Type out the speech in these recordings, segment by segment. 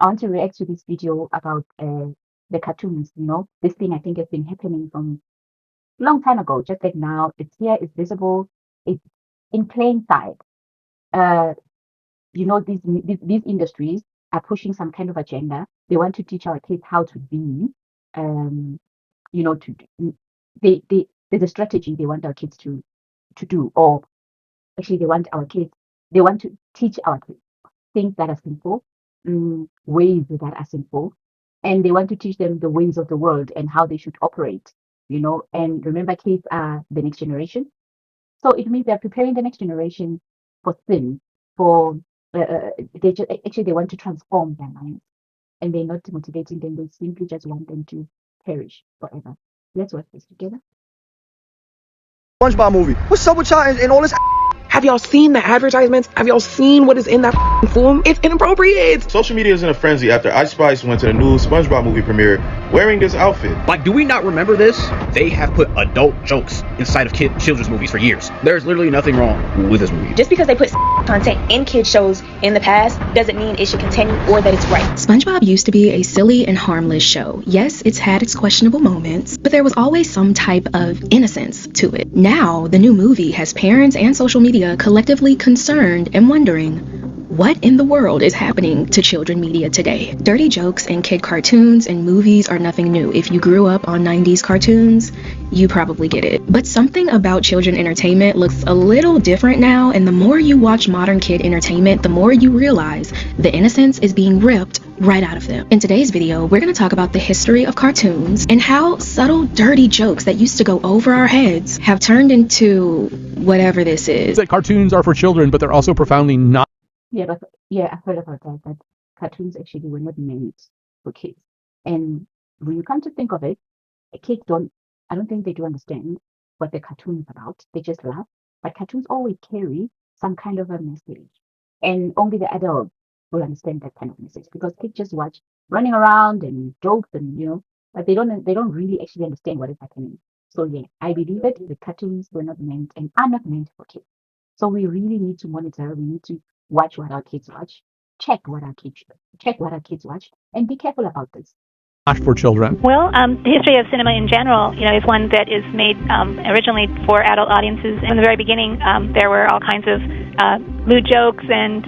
I want to react to this video about the cartoons. This thing I think has been happening from a long time ago. Just like now, it's here, it's visible, it's in plain sight. Uh, these industries are pushing some kind of agenda. They want to teach our kids how to be. Um, you know, to they there's a strategy they want our kids to do, or actually they want to teach our kids things that are simple, ways that are simple, and they want to teach them the ways of the world and how they should operate. And remember, kids are the next generation, so it means they're preparing the next generation for sin, for actually they want to transform their minds, and they're not motivating them. They simply just want them to perish forever. Let's work this together. SpongeBob movie. What's up with y'all and all this? Have y'all seen the advertisements? Have y'all seen what is in that film? It's inappropriate. Social media is in a frenzy after Ice Spice went to the new SpongeBob movie premiere wearing this outfit. Like, do we not remember this? They have put adult jokes inside of children's movies for years. There's literally nothing wrong with this movie. Just because they put content in kids shows in the past doesn't mean it should continue or that it's right. SpongeBob used to be a silly and harmless show. Yes, it's had its questionable moments, but there was always some type of innocence to it. Now, the new movie has parents and social media collectively concerned and wondering, what in the world is happening to children media today? Dirty jokes and kid cartoons and movies are nothing new. If you grew up on 90s cartoons, you probably get it. But something about children entertainment looks a little different now, and the more you watch modern kid entertainment, the more you realize the innocence is being ripped right out of them. In today's video, we're going to talk about the history of cartoons and how subtle, dirty jokes that used to go over our heads have turned into whatever this is. That cartoons are for children, but they're also profoundly not. Yeah, I've heard about that cartoons actually were not meant for kids. And when you come to think of it, kids I don't think they do understand what the cartoon is about. They just laugh. But cartoons always carry some kind of a message. And only the adults will understand that kind of message, because kids just watch running around and jokes and but they don't really actually understand what is happening. So yeah, I believe it. The cartoons were not meant and are not meant for kids. So we really need to monitor. We need to watch what our kids watch, check what our kids watch, and be careful about this. Not for children. Well, the history of cinema in general, is one that is made originally for adult audiences. In the very beginning, there were all kinds of lewd jokes and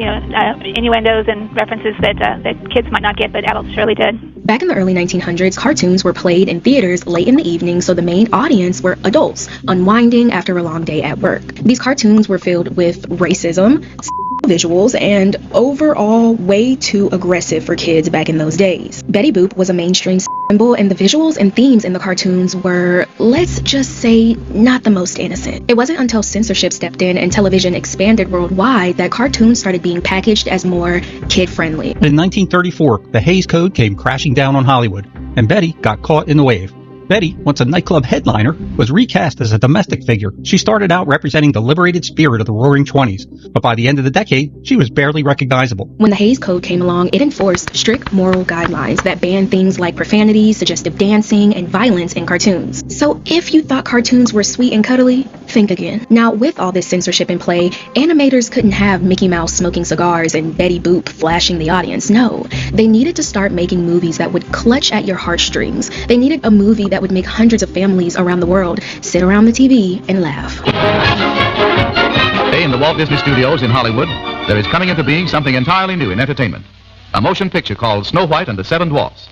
innuendos and references that kids might not get, but adults surely did. Back in the early 1900s, cartoons were played in theaters late in the evening, so the main audience were adults, unwinding after a long day at work. These cartoons were filled with racism, visuals, and overall way too aggressive for kids back in those days. Betty Boop was a mainstream symbol, and the visuals and themes in the cartoons were, let's just say, not the most innocent. It wasn't until censorship stepped in and television expanded worldwide that cartoons started being packaged as more kid-friendly. In 1934, the Hays Code came crashing down on Hollywood, and Betty got caught in the wave. Betty, once a nightclub headliner, was recast as a domestic figure. She started out representing the liberated spirit of the Roaring Twenties, but by the end of the decade, she was barely recognizable. When the Hays Code came along, it enforced strict moral guidelines that banned things like profanity, suggestive dancing, and violence in cartoons. So if you thought cartoons were sweet and cuddly, think again. Now, with all this censorship in play, animators couldn't have Mickey Mouse smoking cigars and Betty Boop flashing the audience. No, they needed to start making movies that would clutch at your heartstrings. They needed a movie that would make hundreds of families around the world sit around the TV and laugh. Today in the Walt Disney Studios in Hollywood, there is coming into being something entirely new in entertainment. A motion picture called Snow White and the Seven Dwarfs.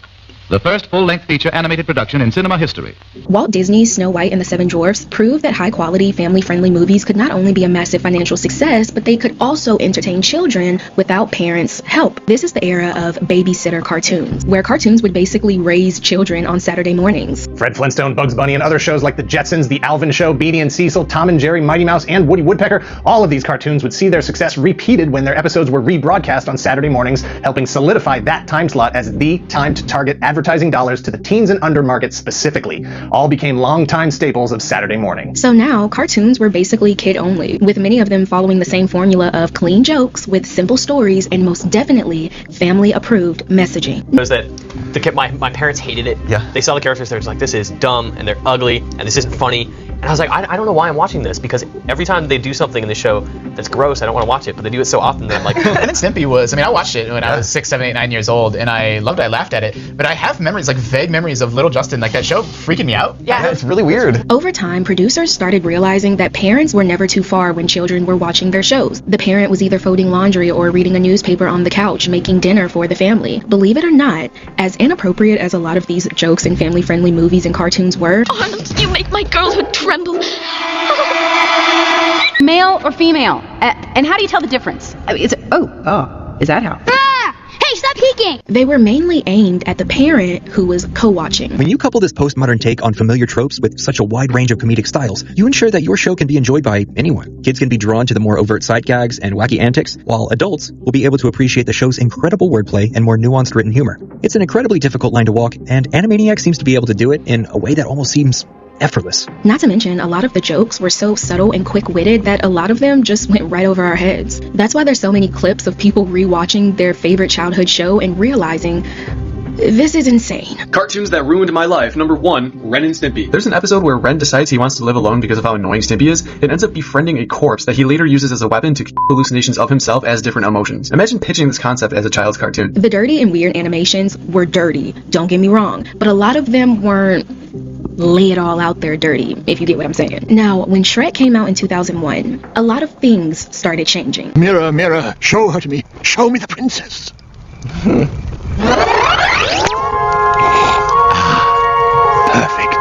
The first full-length feature animated production in cinema history. Walt Disney's Snow White and the Seven Dwarfs proved that high-quality, family-friendly movies could not only be a massive financial success, but they could also entertain children without parents' help. This is the era of babysitter cartoons, where cartoons would basically raise children on Saturday mornings. Fred Flintstone, Bugs Bunny, and other shows like The Jetsons, The Alvin Show, Beanie and Cecil, Tom and Jerry, Mighty Mouse, and Woody Woodpecker, all of these cartoons would see their success repeated when their episodes were rebroadcast on Saturday mornings, helping solidify that time slot as the time to target advertising dollars to the teens and under market specifically. All became longtime staples of Saturday morning. So now, cartoons were basically kid-only, with many of them following the same formula of clean jokes with simple stories and most definitely family-approved messaging. Was that my parents hated it. Yeah. They saw the characters, they're just like, this is dumb and they're ugly and this isn't funny. And I was like, I don't know why I'm watching this, because every time they do something in the show that's gross, I don't want to watch it, but they do it so often that I'm like... And then Stimpy was, I watched it when I was 6, 7, 8, 9 years old, and I loved it, I laughed at it, but I have memories, like vague memories of little Justin, like that show freaking me out. Yeah. It's really weird. Over time, producers started realizing that parents were never too far when children were watching their shows. The parent was either folding laundry or reading a newspaper on the couch, making dinner for the family. Believe it or not, as inappropriate as a lot of these jokes and family-friendly movies and cartoons were... Arnold, you make my girlhood tremble. Male or female? And how do you tell the difference? Is that how? Hey, stop peeking! They were mainly aimed at the parent who was co-watching. When you couple this postmodern take on familiar tropes with such a wide range of comedic styles, you ensure that your show can be enjoyed by anyone. Kids can be drawn to the more overt side gags and wacky antics, while adults will be able to appreciate the show's incredible wordplay and more nuanced written humor. It's an incredibly difficult line to walk, and Animaniacs seems to be able to do it in a way that almost seems effortless. Not to mention, a lot of the jokes were so subtle and quick-witted that a lot of them just went right over our heads. That's why there's so many clips of people rewatching their favorite childhood show and realizing, this is insane. Cartoons that ruined my life. Number 1, Ren and Stimpy. There's an episode where Ren decides he wants to live alone because of how annoying Stimpy is, and ends up befriending a corpse that he later uses as a weapon to keep hallucinations of himself as different emotions. Imagine pitching this concept as a child's cartoon. The dirty and weird animations were dirty, don't get me wrong, but a lot of them weren't lay it all out there dirty, if you get what I'm saying. Now, when Shrek came out in 2001, a lot of things started changing. Mirror, mirror, show her to me. Show me the princess. Perfect.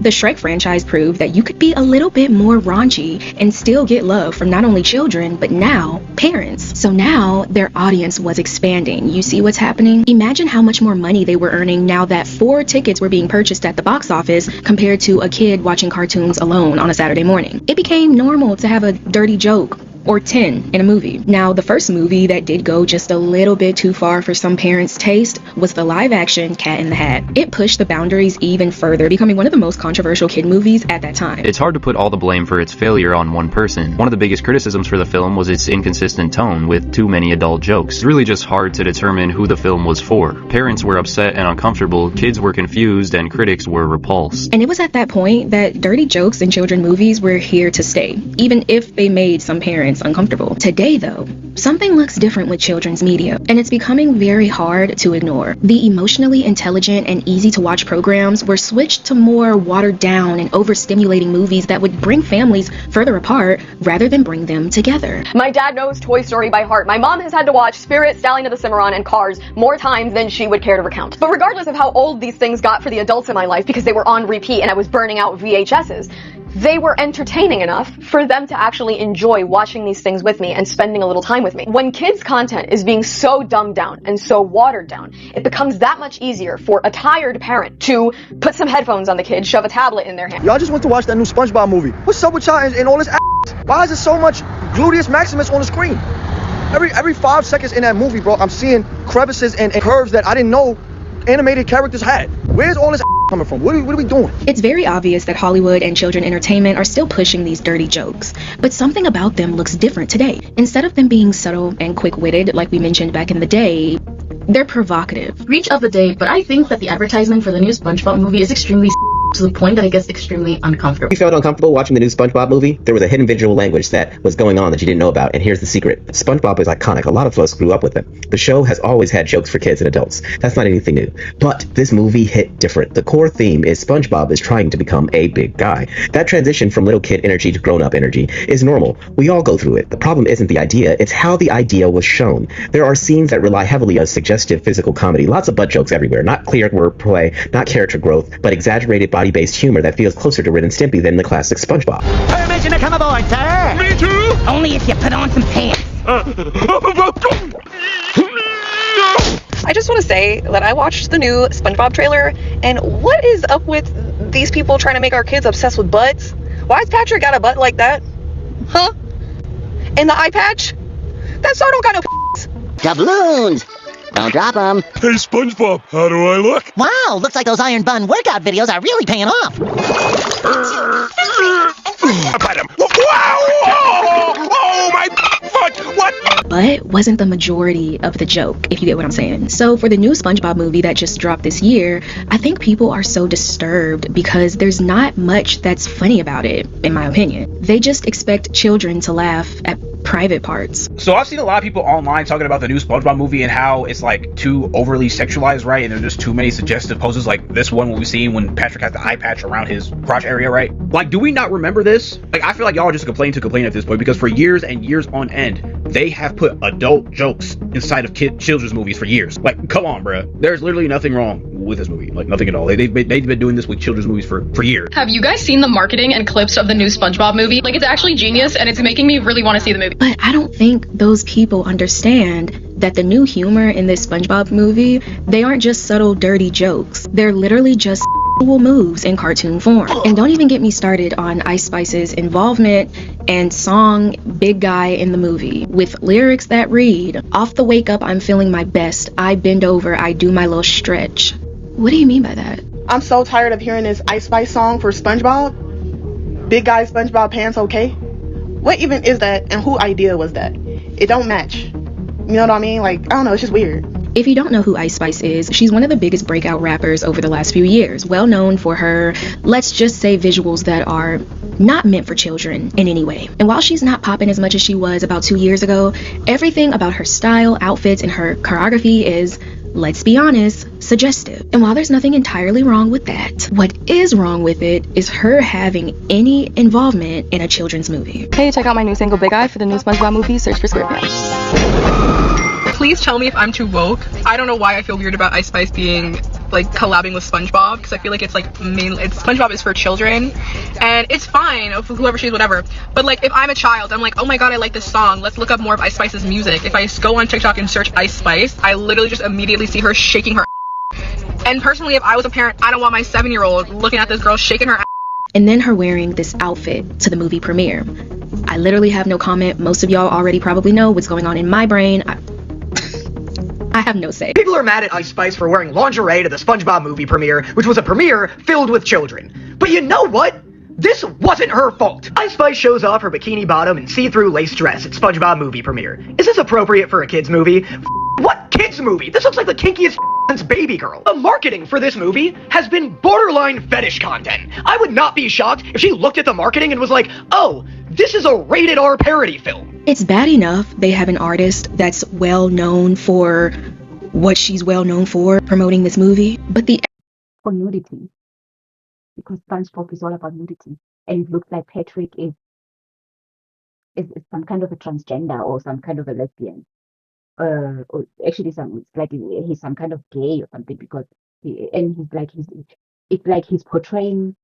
The Shrek franchise proved that you could be a little bit more raunchy and still get love from not only children, but now parents. So now their audience was expanding. You see what's happening? Imagine how much more money they were earning now that 4 tickets were being purchased at the box office compared to a kid watching cartoons alone on a Saturday morning. It became normal to have a dirty joke or 10 in a movie. Now, the first movie that did go just a little bit too far for some parents' taste was the live-action Cat in the Hat. It pushed the boundaries even further, becoming one of the most controversial kid movies at that time. It's hard to put all the blame for its failure on one person. One of the biggest criticisms for the film was its inconsistent tone with too many adult jokes. It's really just hard to determine who the film was for. Parents were upset and uncomfortable, kids were confused, and critics were repulsed. And it was at that point that dirty jokes in children movies were here to stay, even if they made some parents uncomfortable. Today, though, something looks different with children's media, and it's becoming very hard to ignore. The emotionally intelligent and easy to watch programs were switched to more watered down and overstimulating movies that would bring families further apart rather than bring them together. My dad knows Toy Story by heart. My mom has had to watch Spirit, Stallion of the Cimarron, and Cars more times than she would care to recount. But regardless of how old these things got for the adults in my life, because they were on repeat and I was burning out VHSs, they were entertaining enough for them to actually enjoy watching these things with me and spending a little time with me. When kids' content is being so dumbed down and so watered down, it becomes that much easier for a tired parent to put some headphones on the kid, shove a tablet in their hand. Y'all just went to watch that new SpongeBob movie. What's up with y'all and all this ass? Why is there so much gluteus maximus on the screen? Every 5 seconds in that movie, bro, I'm seeing crevices and curves that I didn't know animated characters had. Where's all this coming from? What are we doing? It's very obvious that Hollywood and children entertainment are still pushing these dirty jokes, but something about them looks different today. Instead of them being subtle and quick-witted like we mentioned back in the day, they're provocative. Reach of the day, but I think that the advertisement for the new SpongeBob movie is extremely to the point that it gets extremely uncomfortable. You felt uncomfortable watching the new SpongeBob movie? There was a hidden visual language that was going on that you didn't know about, and here's the secret. SpongeBob is iconic. A lot of us grew up with him. The show has always had jokes for kids and adults. That's not anything new. But this movie hit different. The core theme is SpongeBob is trying to become a big guy. That transition from little kid energy to grown-up energy is normal. We all go through it. The problem isn't the idea, it's how the idea was shown. There are scenes that rely heavily on suggestive physical comedy. Lots of butt jokes everywhere. Not clear wordplay, not character growth, but exaggerated body-based humor that feels closer to Ren and Stimpy than the classic SpongeBob. Permission to come aboard, sir! Me too! Only if you put on some pants. I just want to say that I watched the new SpongeBob trailer, and what is up with these people trying to make our kids obsessed with butts? Why's Patrick got a butt like that? Huh? And the eye patch? That star don't got no Doubloons! Don't drop them. Hey, SpongeBob, how do I look? Wow, looks like those Iron Bun workout videos are really paying off. Pat him. Wow! Oh, my foot! What? But wasn't the majority of the joke, if you get what I'm saying. So for the new SpongeBob movie that just dropped this year, I think people are so disturbed because there's not much that's funny about it, in my opinion. They just expect children to laugh at private parts. So I've seen a lot of people online talking about the new SpongeBob movie and how it's like too overly sexualized, right? And there's just too many suggestive poses like this one we've seen when Patrick has the eye patch around his crotch area, right? Like, do we not remember this? Like, I feel like y'all are just complaining to complain at this point because for years and years on end, they have put adult jokes inside of children's movies for years. Like, come on, bruh. There's literally nothing wrong with this movie. Like, nothing at all. They've been doing this with children's movies for years. Have you guys seen the marketing and clips of the new SpongeBob movie? Like, it's actually genius, and it's making me really want to see the movie. But I don't think those people understand that the new humor in this SpongeBob movie, they aren't just subtle, dirty jokes. They're literally just moves in cartoon form. And don't even get me started on Ice Spice's involvement and song Big Guy in the movie, with lyrics that read, "Off the wake up, I'm feeling my best. I bend over, I do my little stretch." What do you mean by that? I'm so tired of hearing this Ice Spice song for SpongeBob. Big Guy SpongeBob pants okay? What even is that, and who idea was that? It don't match. You know what I mean? Like, I don't know, it's just weird. If you don't know who Ice Spice is, she's one of the biggest breakout rappers over the last few years, well known for her, let's just say, visuals that are not meant for children in any way. And while she's not popping as much as she was about 2 years ago, everything about her style, outfits, and her choreography is, let's be honest, suggestive. And while there's nothing entirely wrong with that, what is wrong with it is her having any involvement in a children's movie. Hey, check out my new single Big Eye for the new SpongeBob movie. Search for Squidward. Please tell me if I'm too woke. I don't know why I feel weird about Ice Spice being like collabing with SpongeBob, because I feel like it's like SpongeBob is for children, and it's fine for whoever she is, whatever. But like, if I'm a child, I'm like, oh my god, I like this song. Let's look up more of Ice Spice's music. If I go on TikTok and search Ice Spice, I literally just immediately see her shaking her. And personally, if I was a parent, I don't want my 7-year-old looking at this girl shaking her. And then her wearing this outfit to the movie premiere. I literally have no comment. Most of y'all already probably know what's going on in my brain. I have no say. People are mad at Ice Spice for wearing lingerie to the SpongeBob movie premiere, which was a premiere filled with children. But you know what? This wasn't her fault. Ice Spice shows off her bikini bottom and see-through lace dress at SpongeBob movie premiere. Is this appropriate for a kid's movie? What kid's movie? This looks like the kinkiest since Baby Girl. The marketing for this movie has been borderline fetish content. I would not be shocked if she looked at the marketing and was like, oh, this is a rated R parody film. It's bad enough they have an artist that's well known for what she's well known for promoting this movie, but for nudity, because SpongeBob is all about nudity, and it looks like Patrick is some kind of a transgender or some kind of a lesbian, or actually he's some kind of gay or something, because it's like he's portraying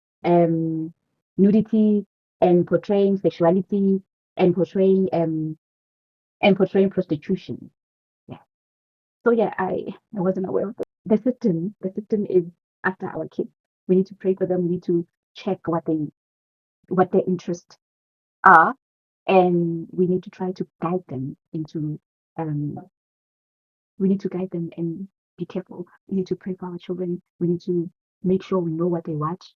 nudity and portraying sexuality and portraying prostitution. Yeah. So yeah, I wasn't aware of it. The system is after our kids. We need to pray for them. We need to check what their interests are, and we need to try to guide them into. We need to guide them and be careful. We need to pray for our children. We need to make sure we know what they watch.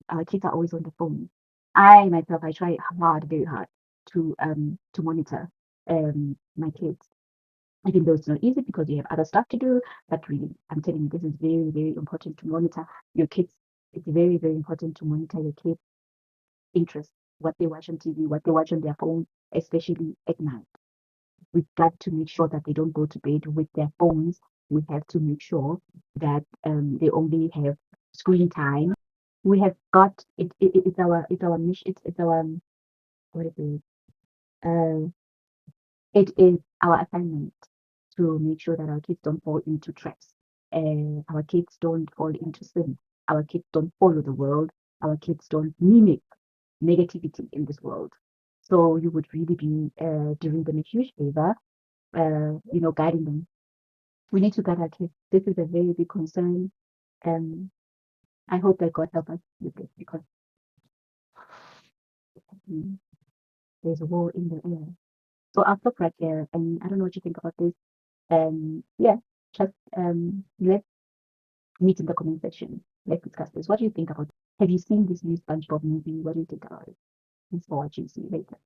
Our kids are always on the phone. I myself, I try very hard to monitor my kids. Even though it's not easy because you have other stuff to do, but really, I'm telling you, this is very, very important to monitor your kids. It's very, very important to monitor your kids' interests, what they watch on TV, what they watch on their phone, especially at night. We've got to make sure that they don't go to bed with their phones. We have to make sure that they only have screen time. We have got it's our mission. It's our what is it? It is our assignment to make sure that our kids don't fall into traps. Our kids don't fall into sin. Our kids don't follow the world. Our kids don't mimic negativity in this world. So you would really be doing them a huge favor, guiding them. We need to guide our kids. This is a very big concern. I hope that God help us with this, because there's a war in the air. So I'll stop right there, and I don't know what you think about this. Yeah, just let's meet in the comment section. Let's discuss this. What do you think about it? Have you seen this new SpongeBob movie? What do you think about it? Thanks for watching. See you later.